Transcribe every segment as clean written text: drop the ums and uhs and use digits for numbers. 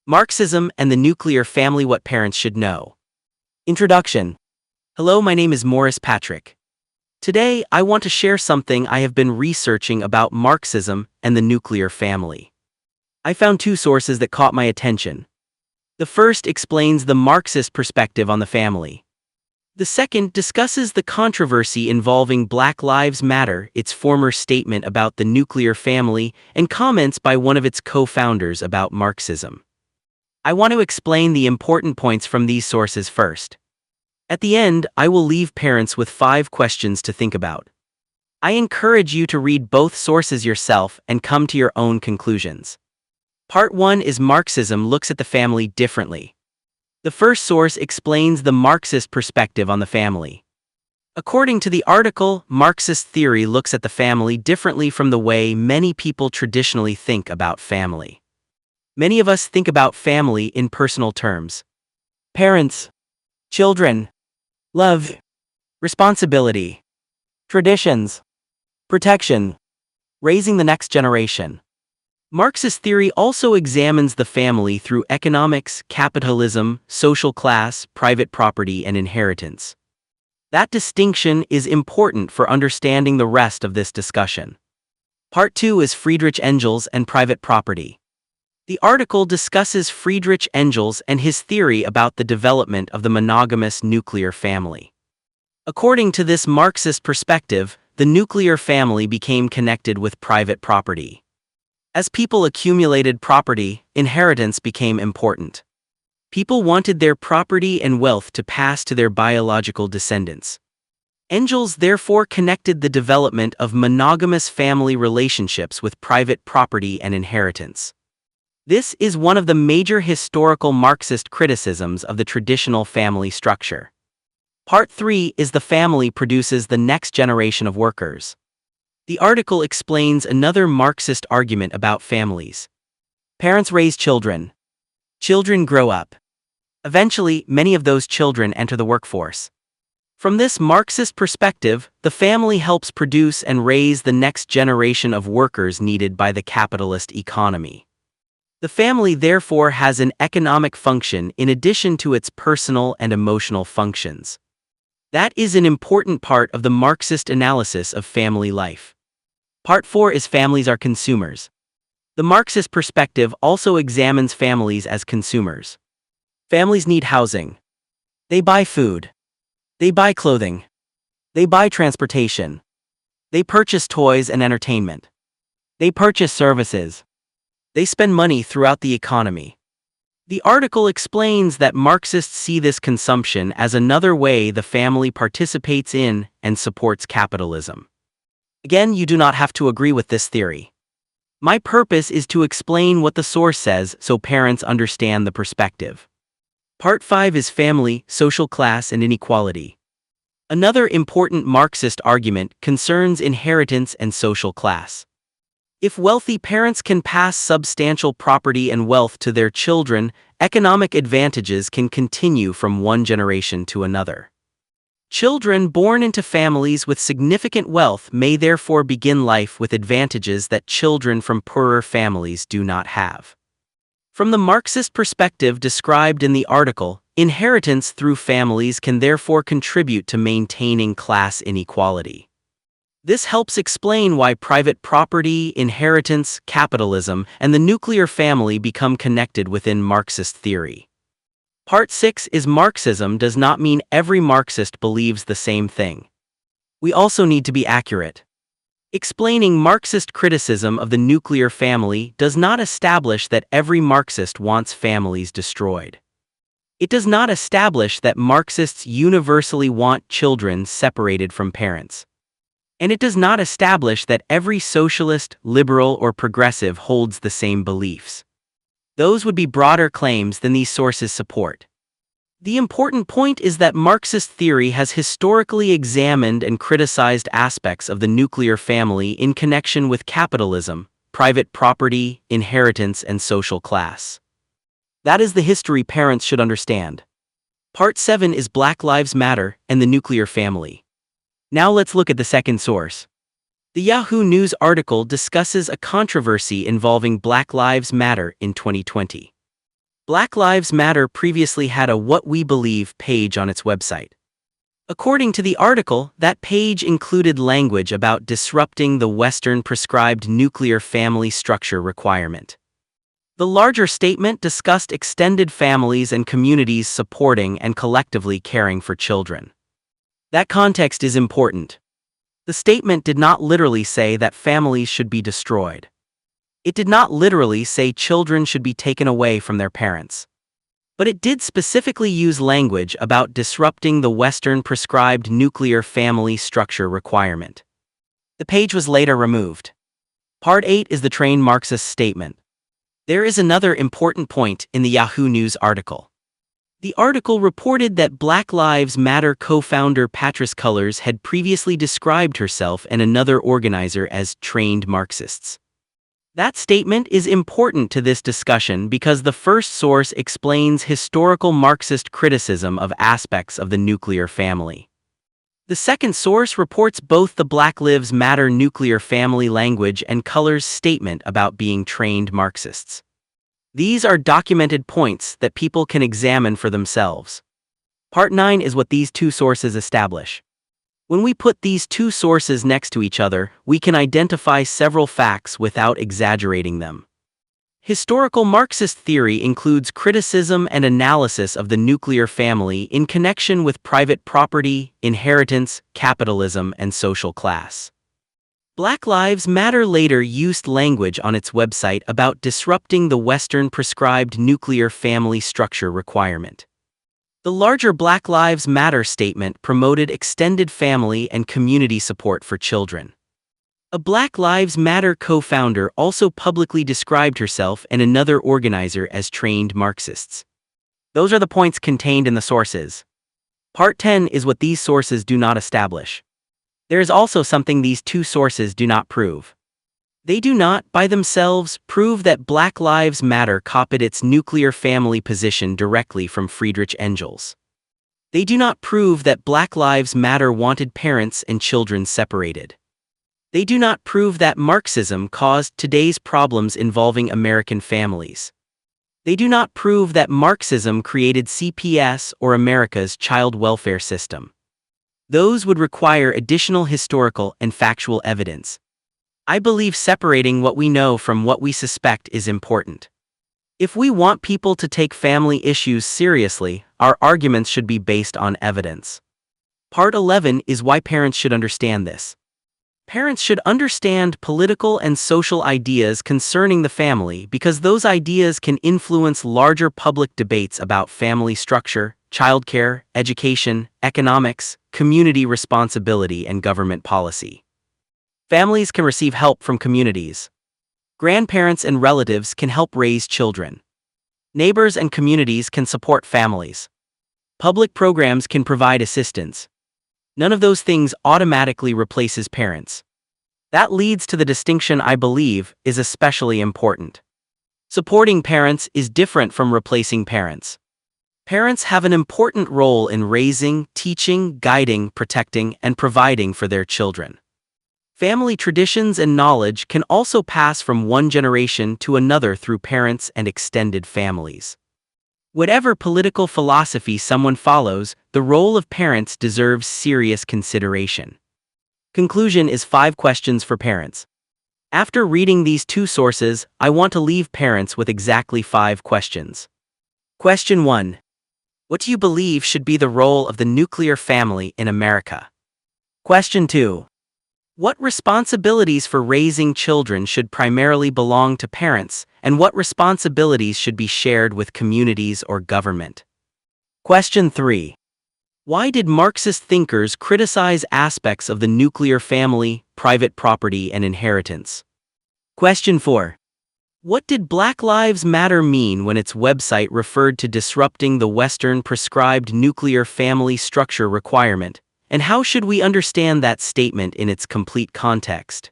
Marxism and the Nuclear Family: What Parents Should Know. Introduction. Hello, my name is Morris Patrick. Today, I want to share something I have been researching about Marxism and the nuclear family. I found two sources that caught my attention. The first explains the Marxist perspective on the family. The second discusses the controversy involving Black Lives Matter, its former statement about the nuclear family, and comments by one of its co-founders about Marxism. I want to explain the important points from these sources first. At the end, I will leave parents with 5 questions to think about. I encourage you to read both sources yourself and come to your own conclusions. Part 1 is Marxism looks at the family differently. The first source explains the Marxist perspective on the family. According to the article, Marxist theory looks at the family differently from the way many people traditionally think about family. Many of us think about family in personal terms. Parents, children, love, responsibility, traditions, protection, raising the next generation. Marxist theory also examines the family through economics, capitalism, social class, private property, and inheritance. That distinction is important for understanding the rest of this discussion. Part 2 is Friedrich Engels and private property. The article discusses Friedrich Engels and his theory about the development of the monogamous nuclear family. According to this Marxist perspective, the nuclear family became connected with private property. As people accumulated property, inheritance became important. People wanted their property and wealth to pass to their biological descendants. Engels therefore connected the development of monogamous family relationships with private property and inheritance. This is one of the major historical Marxist criticisms of the traditional family structure. Part 3 is the family produces the next generation of workers. The article explains another Marxist argument about families. Parents raise children. Children grow up. Eventually, many of those children enter the workforce. From this Marxist perspective, the family helps produce and raise the next generation of workers needed by the capitalist economy. The family therefore has an economic function in addition to its personal and emotional functions. That is an important part of the Marxist analysis of family life. Part 4 is families are consumers. The Marxist perspective also examines families as consumers. Families need housing. They buy food. They buy clothing. They buy transportation. They purchase toys and entertainment. They purchase services. They spend money throughout the economy. The article explains that Marxists see this consumption as another way the family participates in and supports capitalism. Again, you do not have to agree with this theory. My purpose is to explain what the source says so parents understand the perspective. Part 5 is family, social class, and inequality. Another important Marxist argument concerns inheritance and social class. If wealthy parents can pass substantial property and wealth to their children, economic advantages can continue from one generation to another. Children born into families with significant wealth may therefore begin life with advantages that children from poorer families do not have. From the Marxist perspective described in the article, inheritance through families can therefore contribute to maintaining class inequality. This helps explain why private property, inheritance, capitalism, and the nuclear family become connected within Marxist theory. Part 6 is Marxism does not mean every Marxist believes the same thing. We also need to be accurate. Explaining Marxist criticism of the nuclear family does not establish that every Marxist wants families destroyed. It does not establish that Marxists universally want children separated from parents. And it does not establish that every socialist, liberal, or progressive holds the same beliefs. Those would be broader claims than these sources support. The important point is that Marxist theory has historically examined and criticized aspects of the nuclear family in connection with capitalism, private property, inheritance, and social class. That is the history parents should understand. Part 7 is Black Lives Matter and the nuclear family. Now let's look at the second source. The Yahoo News article discusses a controversy involving Black Lives Matter in 2020. Black Lives Matter previously had a What We Believe page on its website. According to the article, that page included language about disrupting the Western prescribed nuclear family structure requirement. The larger statement discussed extended families and communities supporting and collectively caring for children. That context is important. The statement did not literally say that families should be destroyed. It did not literally say children should be taken away from their parents. But it did specifically use language about disrupting the Western prescribed nuclear family structure requirement. The page was later removed. Part 8 is the trained Marxist statement. There is another important point in the Yahoo News article. The article reported that Black Lives Matter co-founder Patrisse Cullors had previously described herself and another organizer as trained Marxists. That statement is important to this discussion because the first source explains historical Marxist criticism of aspects of the nuclear family. The second source reports both the Black Lives Matter nuclear family language and Cullors' statement about being trained Marxists. These are documented points that people can examine for themselves. Part 9 is what these two sources establish. When we put these two sources next to each other, we can identify several facts without exaggerating them. Historical Marxist theory includes criticism and analysis of the nuclear family in connection with private property, inheritance, capitalism, and social class. Black Lives Matter later used language on its website about disrupting the Western prescribed nuclear family structure requirement. The larger Black Lives Matter statement promoted extended family and community support for children. A Black Lives Matter co-founder also publicly described herself and another organizer as trained Marxists. Those are the points contained in the sources. Part 10 is what these sources do not establish. There is also something these two sources do not prove. They do not, by themselves, prove that Black Lives Matter copied its nuclear family position directly from Friedrich Engels. They do not prove that Black Lives Matter wanted parents and children separated. They do not prove that Marxism caused today's problems involving American families. They do not prove that Marxism created CPS or America's child welfare system. Those would require additional historical and factual evidence. I believe separating what we know from what we suspect is important. If we want people to take family issues seriously, our arguments should be based on evidence. Part 11 is why parents should understand this. Parents should understand political and social ideas concerning the family because those ideas can influence larger public debates about family structure, childcare, education, economics, community responsibility, and government policy. Families can receive help from communities. Grandparents and relatives can help raise children. Neighbors and communities can support families. Public programs can provide assistance. None of those things automatically replaces parents. That leads to the distinction I believe is especially important. Supporting parents is different from replacing parents. Parents have an important role in raising, teaching, guiding, protecting, and providing for their children. Family traditions and knowledge can also pass from one generation to another through parents and extended families. Whatever political philosophy someone follows, the role of parents deserves serious consideration. Conclusion is 5 questions for parents. After reading these two sources, I want to leave parents with exactly 5 questions. Question 1. What do you believe should be the role of the nuclear family in America? Question 2. What responsibilities for raising children should primarily belong to parents, and what responsibilities should be shared with communities or government? Question 3. Why did Marxist thinkers criticize aspects of the nuclear family, private property, and inheritance? Question 4. What did Black Lives Matter mean when its website referred to disrupting the Western prescribed nuclear family structure requirement? And how should we understand that statement in its complete context?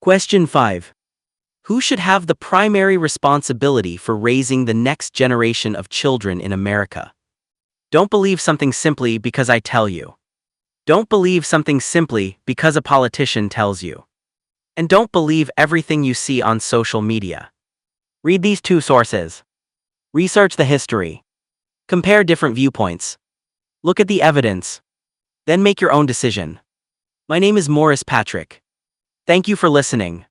Question 5. Who should have the primary responsibility for raising the next generation of children in America? Don't believe something simply because I tell you. Don't believe something simply because a politician tells you. And don't believe everything you see on social media. Read these two sources. Research the history. Compare different viewpoints. Look at the evidence. Then make your own decision. My name is Morris Patrick. Thank you for listening.